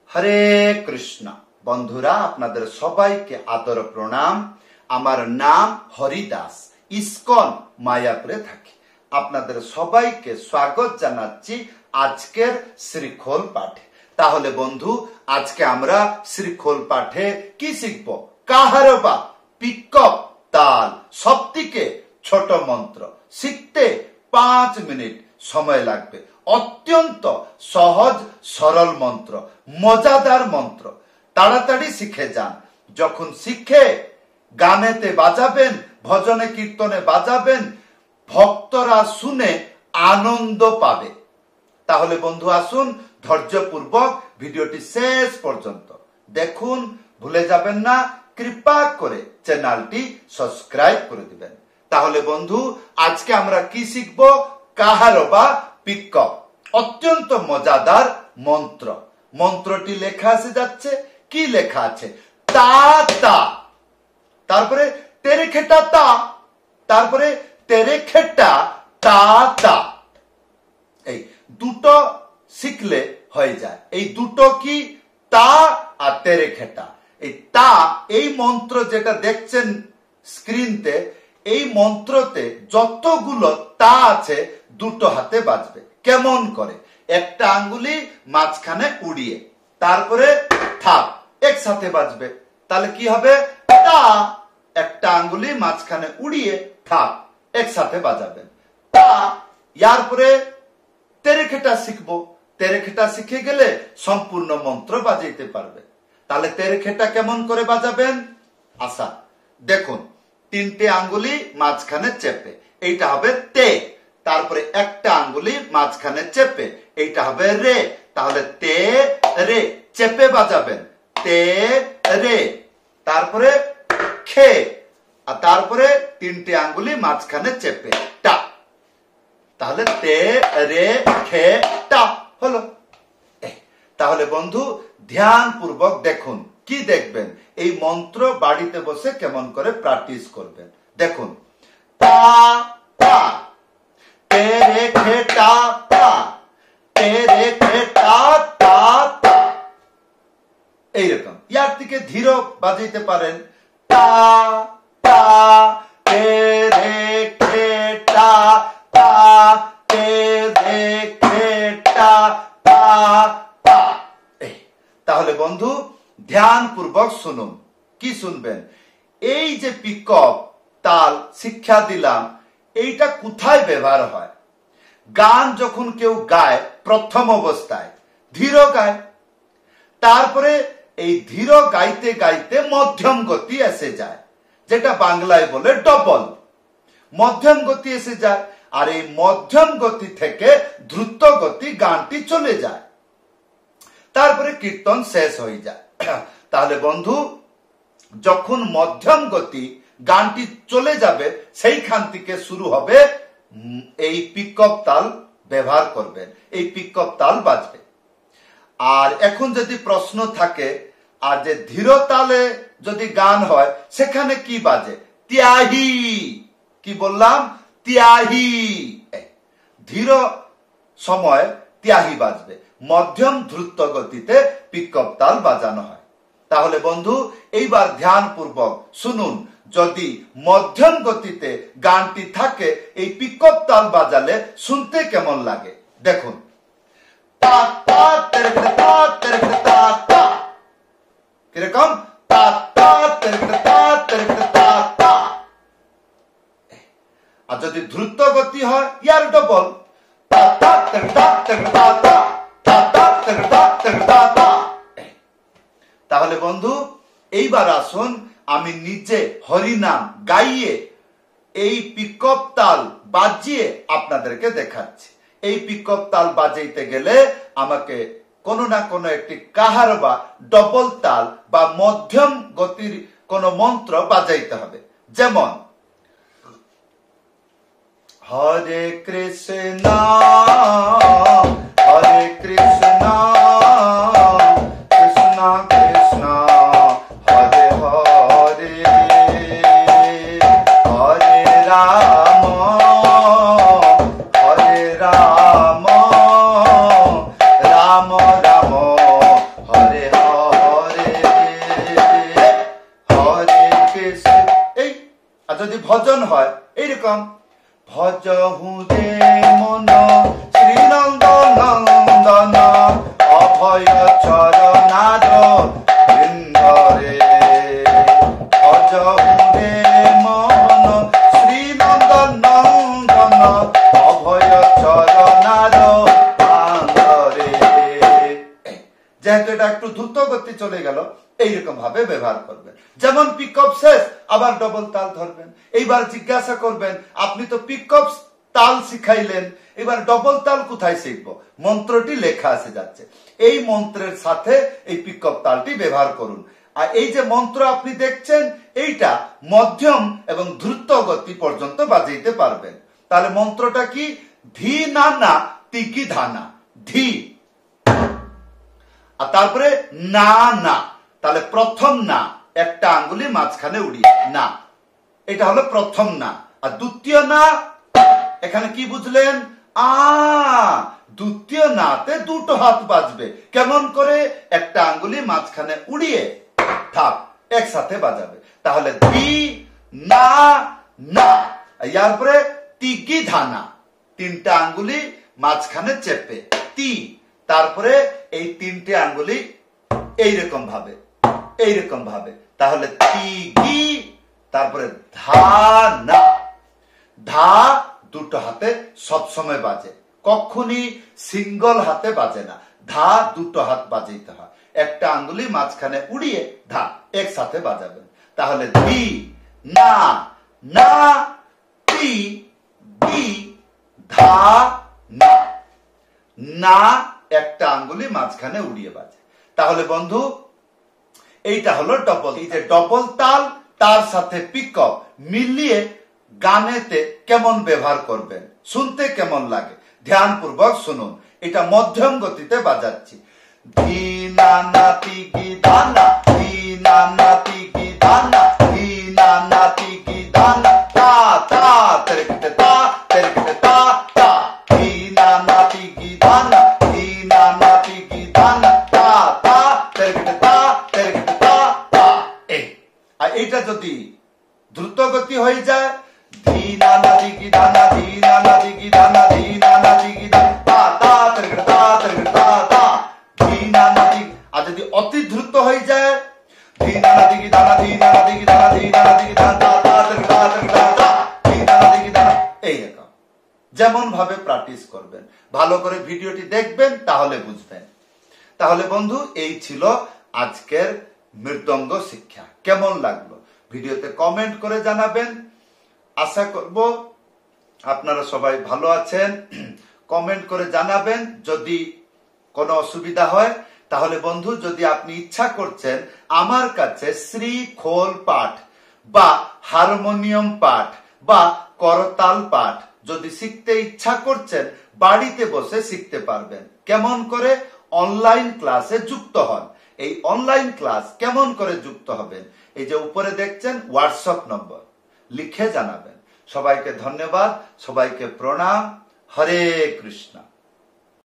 হরে কৃষ্ণ। বন্ধুরা, আপনাদের সবাইকে আদর প্রণাম। আমার নাম হরিদাস, ইস্কন মায়াপুরে থাকি। আপনাদের সবাইকে স্বাগত জানাচ্ছি আজকের শ্রীখোল পাঠে। তাহলে বন্ধু, আজকে আমরা শ্রীখোল পাঠে কি শিখব? কাহারবা, পিকপ, তাল, সবথেকে ছোট মন্ত্র। শিখতে 5 মিনিট সময় লাগবে। অত্যন্ত সহজ সরল মন্ত্র, মজাদার মন্ত্র। তাড়াতাড়ি শিখে যান। যখন শিখে গানেতে বাজাবেন, ভজনে কীর্তনে বাজাবেন, ভক্তরা শুনে আনন্দ পাবে। তাহলে বন্ধু আসুন, ধৈর্যপূর্বক ভিডিওটি শেষ পর্যন্ত দেখুন। ভুলে যাবেন না, কৃপা করে চ্যানেলটি সাবস্ক্রাইব করে দিবেন। তাহলে বন্ধু, আজকে আমরা কি শিখব? কাহারবা, পিকপ। অত্যন্ত মজাদার মন্ত্র। মন্ত্রটি লেখা আছে যাচ্ছে, কি লেখা আছে? তা তা, তারপরে তেরে খেটা তা, তারপরে তেরে খেটা তা তা। এই দুটো শিখলে হয়ে যায়। এই দুটো কি? তা আর তেরে খেটা। এই তা, এই মন্ত্র যেটা দেখছেন স্ক্রিনতে, এই মন্ত্রতে যতগুলো তা আছে দুটো হাতে বাজবে। কেমন করে? একটা আঙ্গুলি মাঝখানে উড়িয়ে, তারপরে থাপ, একসাথে বাজবে। তাহলে কি হবে? তা, একটা আঙ্গুলি মাঝখানে উড়িয়ে থাপ, একসাথে বাজাবেন। তা, ইয়ার পরে তেরেখেটা শিখবো। তেরেখেটা শিখে গেলে সম্পূর্ণ মন্ত্র বাজাইতে পারবে। তাহলে তেরেখেটা কেমন করে বাজাবেন? আশা দেখুন, 3টে আঙ্গুলি মাঝখানে চেপে, এইটা হবে তে। তারপরে একটা আঙ্গুলি মাঝখানে চেপে, এইটা হবে রে। তাহলে তে রে, চেপে বাজাবেন। তে রে, তারপরে খে, আর তারপরে 3টে আঙ্গুলি মাঝখানে চেপে টা। তাহলে তে রে খে টা হলো। তাহলে বন্ধু, ধ্যান পূর্বক দেখুন। কি দেখবেন? এই মন্ত্র বাড়িতে বসে কেমন করে প্র্যাকটিস করবেন দেখুন। তা তা, তেরে খেটা তা, তেরে খেটা তা তা। এইরকম। ইয়ার থেকে ধীর বাজাইতে পারেন। তা তা, তেরে খেটা তা, তেরে খেটা তা তা। তাহলে বন্ধু, ধ্যান পূর্বক শুনুন। কি শুনবেন? এই যে পিকপ, তাল শিক্ষা দিলাম, এইটা কোথায় ব্যবহার হয়? গান যখন কেউ গায়, প্রথম অবস্থায় ধীর গায়। তারপরে এই ধীর গাইতে গাইতে মধ্যম গতি এসে যায়, যেটা বাংলায় বলে ডবল। মধ্যম গতি এসে যায়, আর এই মধ্যম গতি থেকে দ্রুত গতি গানটি চলে যায়। তারপরে কীর্তন শেষ হয়ে যায়। তাহলে বন্ধু, যখন মধ্যম গতি গানটি চলে যাবে, সেইখান থেকে শুরু হবে এই পিকপ তাল ব্যবহার করবেন। এই পিকপ তাল বাজবে। আর এখন যদি প্রশ্ন থাকে, আর যে ধীর তালে যদি গান হয়, সেখানে কি বাজে? ত্যাহি। কি বললাম? ত্যাহি। ধীর সময় ত্যাহি বাজবে, মধ্যম দ্রুত গতিতে পিকপ তাল বাজানো হয়। তাহলে বন্ধু, এইবার ধ্যান পূর্বক শুনুন। যদি মধ্যম গতিতে গানটি থাকে, এই পিকপ তাল বাজালে শুনতে কেমন লাগে দেখুন। তা তা, তেরে তা, তেরে তা তা। কিরকম? তা তা, তেরে তা, তেরে তা তা। আর যদি দ্রুত গতি হয়, ইয়ার ডবল। তা তা, তেরে তা, তেরে তা তা, তা তা, তেরে তা, তেরে তা তা। তাহলে বন্ধু, এইবার আসুন, আমি নিজে হরিনাম গাইয়ে এই পিকপ তাল বাজিয়ে আপনাদেরকে দেখাচ্ছি। এই পিকপ তাল বাজাইতে গেলে আমাকে কোনো না কোনো একটি কাহারবা, ডবল তাল বা মধ্যম গতির কোন মন্ত্র বাজাইতে হবে। যেমন হরে কৃষ্ণ, হরে কৃষ্ণ, কৃষ্ণ কৃষ্ণ, হরে হরে, হরে রাম, হরে রাম, রাম রাম, হরে ভজন হয় এইরকম, ভজহু যে মন শ্রীনন্দ নন্দন অভয় চরণার বৃন্দরে, ভজহু রে মন শ্রীনন্দ নন্দন অভয় চরণার বৃন্দরে। যেহেতু এটা একটু দ্রুত গতি চলে গেল, এইরকম ভাবে ব্যবহার করবেন। যেমন পিকআপ শেষ আবার ডবল তাল ধরবেন। এইবার জিজ্ঞাসা করবেন, আপনি তো পিকআপ তাল শিখাইলেন, এবার ডবল তাল কোথায় শিখবো? মন্ত্রটি লেখা আছে যাচ্ছে, এই মন্ত্রের সাথে এই পিকআপ তালটি ব্যবহার করুন। আর এই যে মন্ত্র আপনি দেখছেন, এইটা মধ্যম এবং দ্রুত গতি পর্যন্ত বাজাইতে পারবেন। তাহলে মন্ত্রটা কি? ধি না না তিকি ধানা, ধি, আর তারপরে না না, তাহলে প্রথম না, একটা আঙ্গুলি মাঝখানে উড়িয়ে না, এটা হলো প্রথম না। আর দ্বিতীয় না, এখানে কি বুঝলেন? দ্বিতীয় নাতে দুটো হাত বাজবে। কেমন করে? একটা আঙ্গুলি মাঝখানে উড়িয়ে থাক একসাথে বাজাবে। তাহলে ধি না না, ইয়ার পরে তিগি ধানা, তিনটা আঙ্গুলি মাঝখানে চেপে তি, তারপরে এই তিনটে আঙ্গুলি এইরকম ভাবে, এইরকম ভাবে, তাহলে তিগি, তারপরে ধা না। ধা দুটো হাতে সবসময় বাজে, কখনই সিঙ্গল হাতে বাজে না। ধা দুটো হাত বাজাইতে হয়, একটা আঙ্গুলি মাঝখানে উড়িয়ে ধা একসাথে বাজাবেন। তাহলে ধি না না তি দি ধা না, না একটা আঙ্গুলি মাঝখানে উড়িয়ে বাজে। তাহলে বন্ধু এইটা হলো ডবল। এই যে ডবল তাল তার সাথে পিকআপ মিলিয়ে গানেতে কেমন ব্যবহার করবেন, শুনতে কেমন লাগে ধ্যানপূর্বক শুনুন। এটা মধ্যম গতিতে বাজাচ্ছি। ধি না না তিগি ধানা, ধি না না তিগি ধানা, ধি না না তিগি ধানা, তা তা তেরকতে তা তেরকতে তা তা, ধি না না তিগি ধানা, ধি না না তিগি ধানা, তা তা তেরকতে তা তেরকতে তা তা। আর এটা যদি দ্রুত গতি হয়ে যায়, ধি না না দিগি ধানা, ধি না না দিগি ধানা, ধি না না দিগি ধানা, তা তা তেরকতে তা তেরকতে তা তা, ধি না না দিগি। আর যদি অতি দ্রুত হয়ে যায়, ধি না না দিগি ধানা, ধি না না দিগি ধানা, ধি না না দিগি ধানা, তা তা তেরকতে তা তেরকতে তা, ধি না না দিগি ধানা। এইরকম যেমন ভাবে প্র্যাকটিস করবেন, ভালো করে ভিডিওটি দেখবেন, তাহলে বুঝবেন। তাহলে বন্ধু এই ছিল আজকের মৃদঙ্গ শিক্ষা। কেমন লাগলো ভিডিওতে কমেন্ট করে জানাবেন। আশা করব আপনারা সবাই ভালো আছেন। কমেন্ট করে জানাবেন যদি কোনো অসুবিধা হয়। তাহলে বন্ধু যদি আপনি ইচ্ছা করছেন আমার কাছে শ্রী খোল পাঠ বা হারমোনিয়াম পাঠ বা করতাল পাঠ যদি শিখতে ইচ্ছা করছেন, বাড়িতে বসে শিখতে পারবেন। কেমন করে? অনলাইন ক্লাসে যুক্ত হন। এই অনলাইন ক্লাস কেমন করে যুক্ত হবেন? এই যে উপরে দেখছেন হোয়াটসঅ্যাপ নম্বর, লিখে জানাবেন। সবাইকে ধন্যবাদ, সবাইকে প্রণাম। হরে কৃষ্ণ।